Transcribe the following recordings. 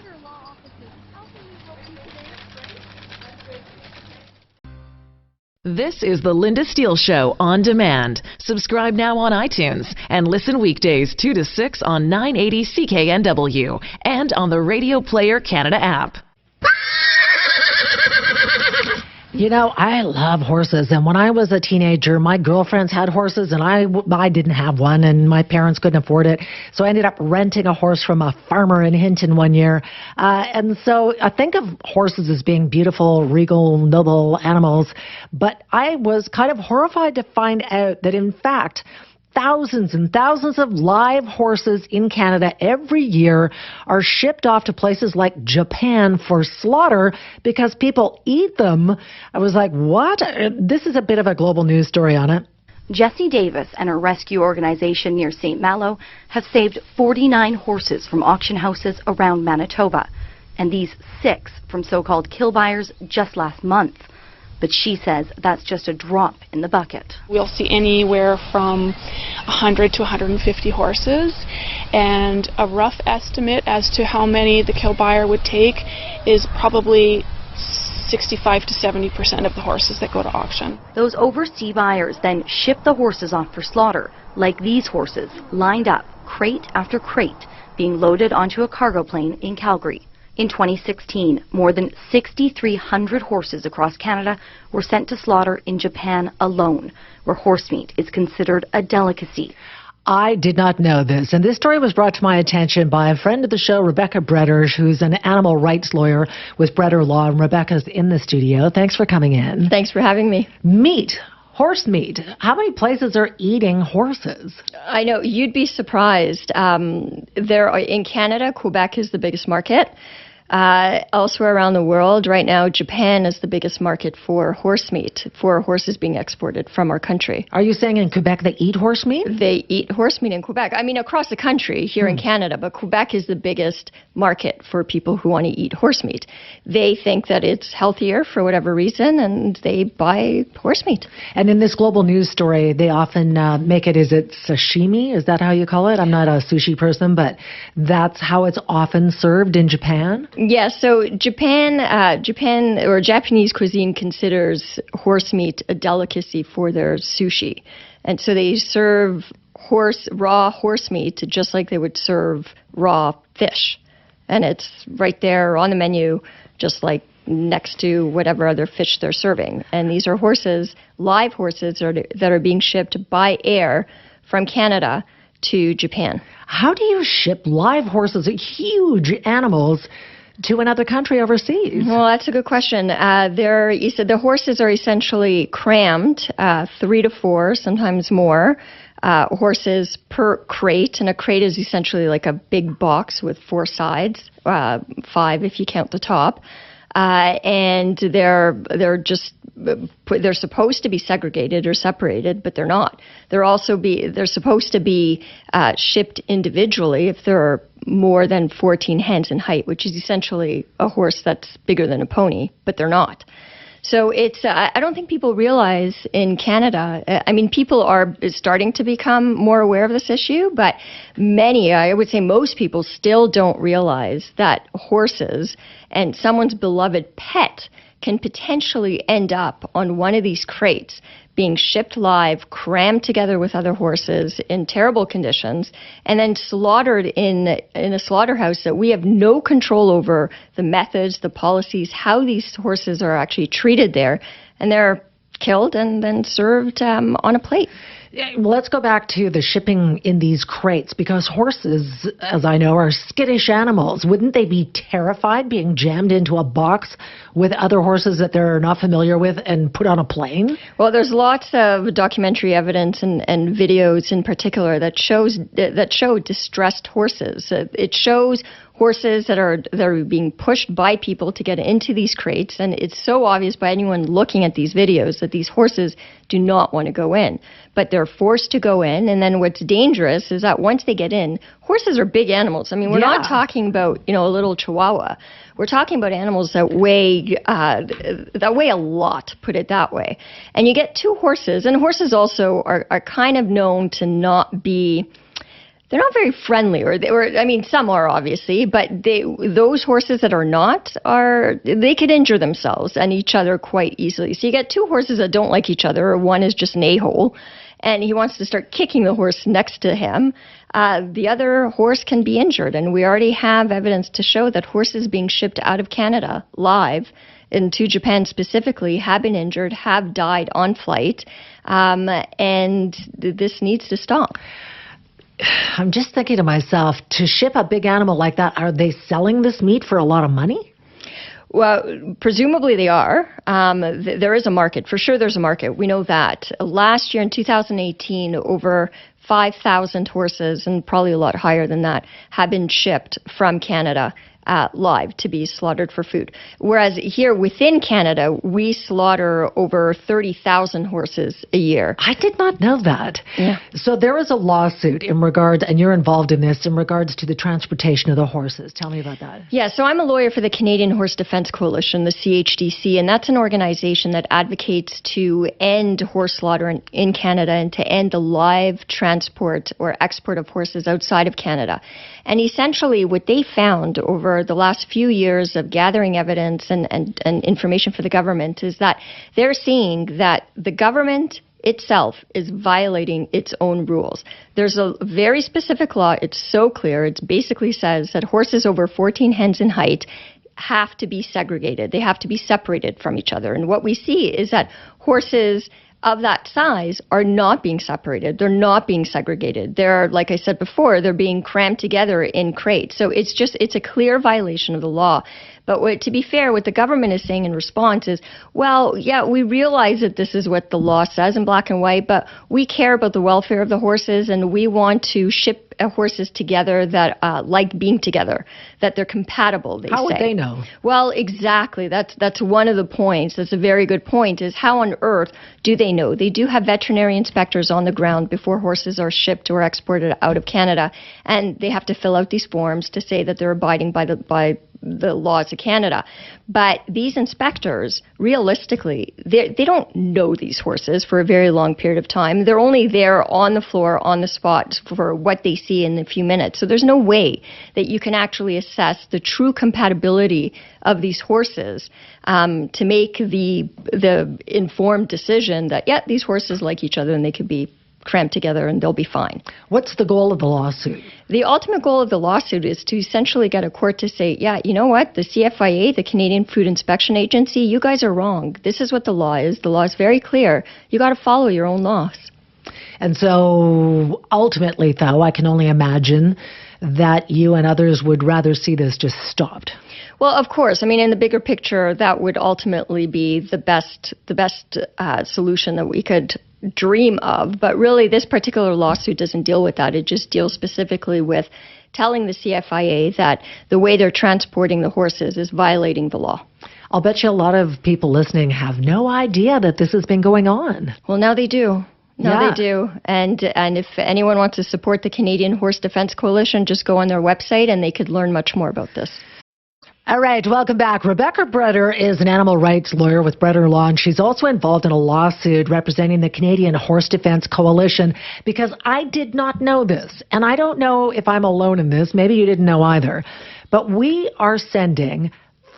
Breder Law offices. How can we help you today? This is the Linda Steele Show on demand. Subscribe now on iTunes and listen weekdays 2 to 6 on 980 CKNW and on the Radio Player Canada app. You know, I love horses, and when I was a teenager, my girlfriends had horses, and I didn't have one, and my parents couldn't afford it, so I ended up renting a horse from a farmer in Hinton one year, and so I think of horses as being beautiful, regal, noble animals, but I was kind of horrified to find out that, in fact, thousands and thousands of live horses in Canada every year are shipped off to places like Japan for slaughter because people eat them. I was like, what? This is a bit of a global news story on it. Jessie Davis and her rescue organization near St. Malo have saved 49 horses from auction houses around Manitoba, and these 6 from so-called kill buyers just last month. But she says that's just a drop in the bucket. We'll see anywhere from 100 to 150 horses, and a rough estimate as to how many the kill buyer would take is probably 65 to 70% of the horses that go to auction. Those overseas buyers then ship the horses off for slaughter, like these horses, lined up, crate after crate, being loaded onto a cargo plane in Calgary. In 2016, more than 6,300 horses across Canada were sent to slaughter in Japan alone, where horse meat is considered a delicacy. I did not know this, and this story was brought to my attention by a friend of the show, Rebecca Breder, who's an animal rights lawyer with Breder Law, and Rebecca's in the studio. Thanks for coming in. Thanks for having me. Meat. Horse meat. How many places are eating horses? I know, you'd be surprised. In Canada, Quebec is the biggest market. Elsewhere around the world, right now, Japan is the biggest market for horse meat, for horses being exported from our country. Are you saying in Quebec they eat horse meat? They eat horse meat in Quebec. I mean, across the country here in Canada, but Quebec is the biggest market for people who want to eat horse meat. They think that it's healthier for whatever reason, and they buy horse meat. And in this global news story, they often make it, is it sashimi? Is that how you call it? I'm not a sushi person, but that's how it's often served in Japan? Yeah, so Japan or Japanese cuisine considers horse meat a delicacy for their sushi. And so they serve raw horse meat just like they would serve raw fish. And it's right there on the menu, just like next to whatever other fish they're serving. And these are horses, live horses that are being shipped by air from Canada to Japan. How do you ship live horses, huge animals, to another country overseas? Well, that's a good question. You said the horses are essentially crammed, 3 to 4, sometimes more, horses per crate, and a crate is essentially like a big box with 4 sides, 5 if you count the top, and they're supposed to be segregated or separated, but they're not. They're supposed to be shipped individually if there are more than 14 hands in height, which is essentially a horse that's bigger than a pony, but they're not. So it's, I don't think people realize in Canada, I mean, people are starting to become more aware of this issue, but many, I would say most people still don't realize that horses and someone's beloved pet can potentially end up on one of these crates being shipped live, crammed together with other horses in terrible conditions, and then slaughtered in a slaughterhouse that we have no control over the methods, the policies, how these horses are actually treated there. And they're killed and then served on a plate. Well, let's go back to the shipping in these crates, because horses, as I know, are skittish animals. Wouldn't they be terrified being jammed into a box with other horses that they're not familiar with and put on a plane? Well, there's lots of documentary evidence and videos in particular that show distressed horses. It shows horses that are being pushed by people to get into these crates, and it's so obvious by anyone looking at these videos that these horses do not want to go in, but they're forced to go in. And then what's dangerous is that once they get in, horses are big animals. I mean, we're not talking about, a little chihuahua. We're talking about animals that weigh a lot, put it that way. And you get 2 horses, and horses also are kind of known to not be they're not very friendly, or I mean, some are obviously, but those horses that are not they could injure themselves and each other quite easily. So you get two horses that don't like each other, or one is just an a-hole, and he wants to start kicking the horse next to him. The other horse can be injured, and we already have evidence to show that horses being shipped out of Canada live into Japan specifically have been injured, have died on flight, and this needs to stop. I'm just thinking to myself, to ship a big animal like that, are they selling this meat for a lot of money? Well, presumably they are. There is a market. For sure there's a market. We know that. Last year in 2018, over 5,000 horses, and probably a lot higher than that, have been shipped from Canada live to be slaughtered for food. Whereas here within Canada, we slaughter over 30,000 horses a year. I did not know that. Yeah. So there is a lawsuit in regards, and you're involved in this, in regards to the transportation of the horses. Tell me about that. Yeah, so I'm a lawyer for the Canadian Horse Defence Coalition, the CHDC, and that's an organization that advocates to end horse slaughter in Canada and to end the live transport or export of horses outside of Canada. And essentially what they found over the last few years of gathering evidence and information for the government is that they're seeing that the government itself is violating its own rules. There's a very specific law. It's so clear. It basically says that horses over 14 hens in height have to be segregated. They have to be separated from each other. And what we see is that horses of that size are not being separated. They're not being segregated. They're, like I said before, they're being crammed together in crates. So it's a clear violation of the law. But to be fair, what the government is saying in response is, well, yeah, we realize that this is what the law says in black and white, but we care about the welfare of the horses, and we want to ship horses together that like being together, that they're compatible, they say. How would they know? Well, exactly. That's one of the points. That's a very good point, is how on earth do they know? They do have veterinary inspectors on the ground before horses are shipped or exported out of Canada, and they have to fill out these forms to say that they're abiding by the laws of Canada. But these inspectors, realistically, they don't know these horses for a very long period of time. They're only there on the floor, on the spot, for what they see in a few minutes. So there's no way that you can actually assess the true compatibility of these horses to make the informed decision that, yeah, these horses like each other and they could be crammed together and they'll be fine. What's the goal of the lawsuit? The ultimate goal of the lawsuit is to essentially get a court to say, yeah, you know what, the CFIA, the Canadian Food Inspection Agency, you guys are wrong. This is what the law is. The law is very clear. You got to follow your own laws. And so ultimately, though, I can only imagine that you and others would rather see this just stopped. Well, of course. I mean, in the bigger picture, that would ultimately be the best solution that we could dream of. But really, this particular lawsuit doesn't deal with that. It just deals specifically with telling the CFIA that the way they're transporting the horses is violating the law. I'll bet you a lot of people listening have no idea that this has been going on. Well, now they do. Yeah. They do. And if anyone wants to support the Canadian Horse Defence Coalition, just go on their website and they could learn much more about this. All right, welcome back. Rebecca Breder is an animal rights lawyer with Breder Law, and she's also involved in a lawsuit representing the Canadian Horse Defence Coalition, because I did not know this, and I don't know if I'm alone in this. Maybe you didn't know either. But we are sending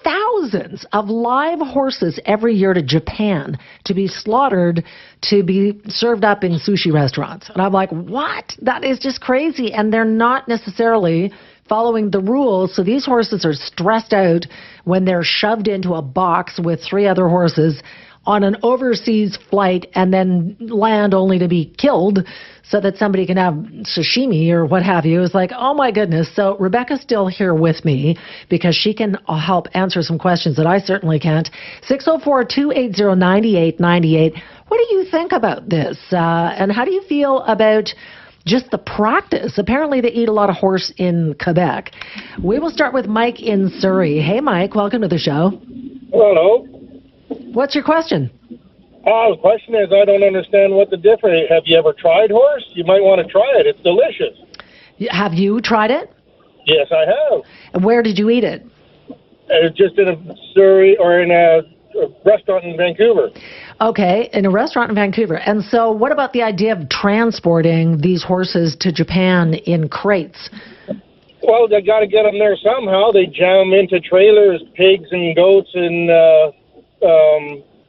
thousands of live horses every year to Japan to be slaughtered, to be served up in sushi restaurants. And I'm like, what? That is just crazy. And they're not necessarily following the rules. So these horses are stressed out when they're shoved into a box with 3 other horses on an overseas flight and then land only to be killed so that somebody can have sashimi or what have you. It's like, oh my goodness. So Rebecca's still here with me because she can help answer some questions that I certainly can't. 604-280-9898. What do you think about this? And how do you feel about just the practice? Apparently they eat a lot of horse in Quebec. We will start with Mike in Surrey. Hey, Mike, welcome to the show. Hello. What's your question? The question is, I don't understand what the difference is. Have you ever tried horse? You might want to try it. It's delicious. Have you tried it? Yes, I have. And where did you eat it? Just in a Surrey or in a restaurant in Vancouver. Okay, in a restaurant in Vancouver. And so what about the idea of transporting these horses to Japan in crates? Well, they got to get them there somehow. They jam into trailers, pigs and goats, and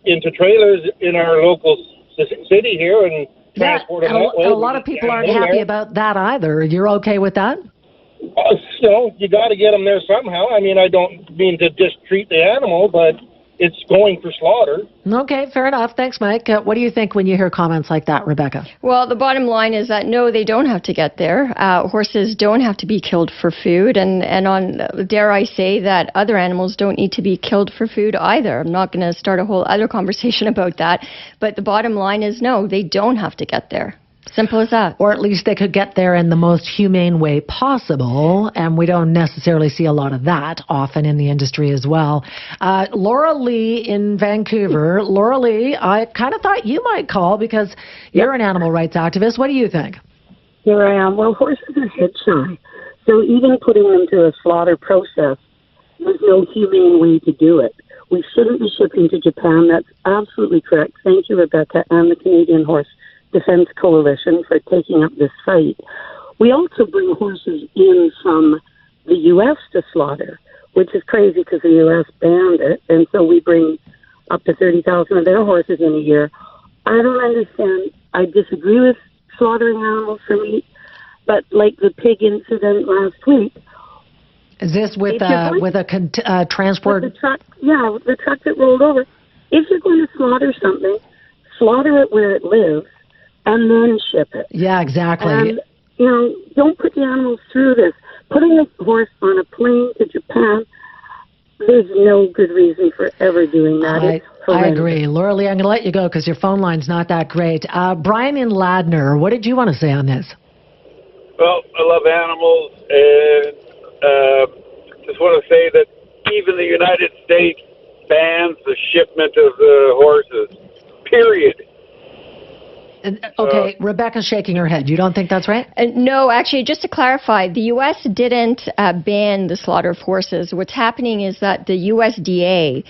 into trailers in our local city here, and transport them that way. A lot of people aren't happy about that either. You're okay with that? You got to get them there somehow. I mean, I don't mean to just treat the animal, but it's going for slaughter. Okay, fair enough. Thanks, Mike. What do you think when you hear comments like that, Rebecca? Well, the bottom line is that, no, they don't have to get there. Horses don't have to be killed for food. And dare I say that other animals don't need to be killed for food either. I'm not going to start a whole other conversation about that. But the bottom line is, no, they don't have to get there. Simple as that. Or at least they could get there in the most humane way possible, and we don't necessarily see a lot of that often in the industry as well. Laura Lee in Vancouver. Laura Lee, I kind of thought you might call because you're an animal rights activist. What do you think? Here I am. Well, horses are head shy, so even putting them to a slaughter process, there's no humane way to do it. We shouldn't be shipping to Japan. That's absolutely correct. Thank you, Rebecca, and the Canadian Horse Defense Coalition for taking up this fight. We also bring horses in from the U.S. to slaughter, which is crazy because the U.S. banned it, and so we bring up to 30,000 of their horses in a year. I don't understand. I disagree with slaughtering animals for meat, but like the pig incident last week. Is this with a transport? With the truck, with the truck that rolled over. If you're going to slaughter something, slaughter it where it lives, and then ship it. Yeah, exactly. And, don't put the animals through this. Putting a horse on a plane to Japan, there's no good reason for ever doing that. I agree. Laura Lee, I'm going to let you go because your phone line's not that great. Brian in Ladner, what did you want to say on this? Well, I love animals, and just want to say that even the United States bans the shipment of the horses, period. Okay, Rebecca's shaking her head. You don't think that's right? No, actually, just to clarify, the U.S. didn't ban the slaughter of horses. What's happening is that the USDA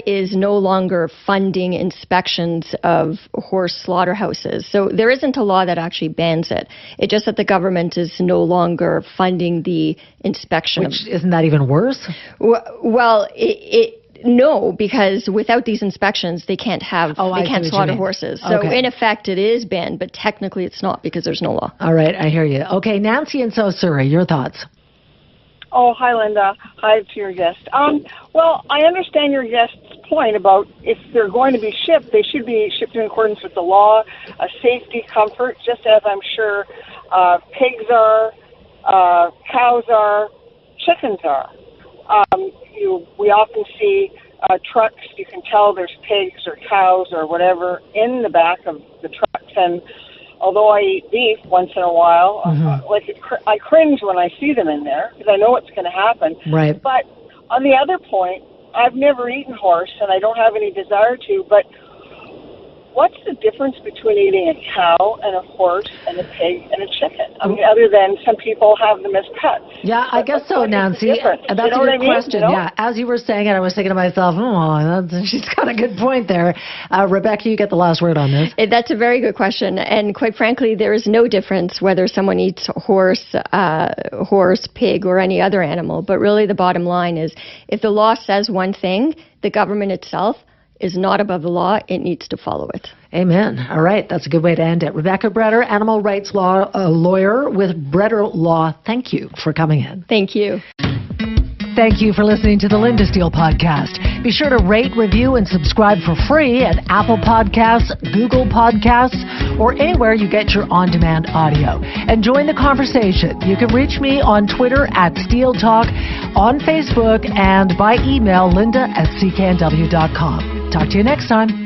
is no longer funding inspections of horse slaughterhouses. So there isn't a law that actually bans it. It's just that the government is no longer funding the inspection. Isn't that even worse? Well, no, because without these inspections, they can't slaughter horses. So in effect, it is banned, but technically it's not because there's no law. All right, I hear you. Okay, Nancy in South Surrey, your thoughts? Oh, hi, Linda. Hi to your guest. Well, I understand your guest's point about if they're going to be shipped, they should be shipped in accordance with the law, safety, comfort, just as I'm sure pigs are, cows are, chickens are. We often see trucks, you can tell there's pigs or cows or whatever in the back of the trucks. And although I eat beef once in a while, I cringe when I see them in there because I know what's going to happen. Right. But on the other point, I've never eaten horse and I don't have any desire to, but what's the difference between eating a cow and a horse and a pig and a chicken? I mean, other than some people have them as pets. Yeah, I guess so, Nancy. That's a good question. Yeah, as you were saying it, I was thinking to myself, she's got a good point there. Rebecca, you get the last word on this. That's a very good question. And quite frankly, there is no difference whether someone eats horse, pig, or any other animal. But really the bottom line is if the law says one thing, the government itself is not above the law. It needs to follow it. Amen. All right. That's a good way to end it. Rebecca Breder, animal rights law lawyer with Breder Law. Thank you for coming in. Thank you. Thank you for listening to the Linda Steele Podcast. Be sure to rate, review, and subscribe for free at Apple Podcasts, Google Podcasts, or anywhere you get your on-demand audio. And join the conversation. You can reach me on Twitter at Steele Talk, on Facebook, and by email, linda@cknw.com. Talk to you next time.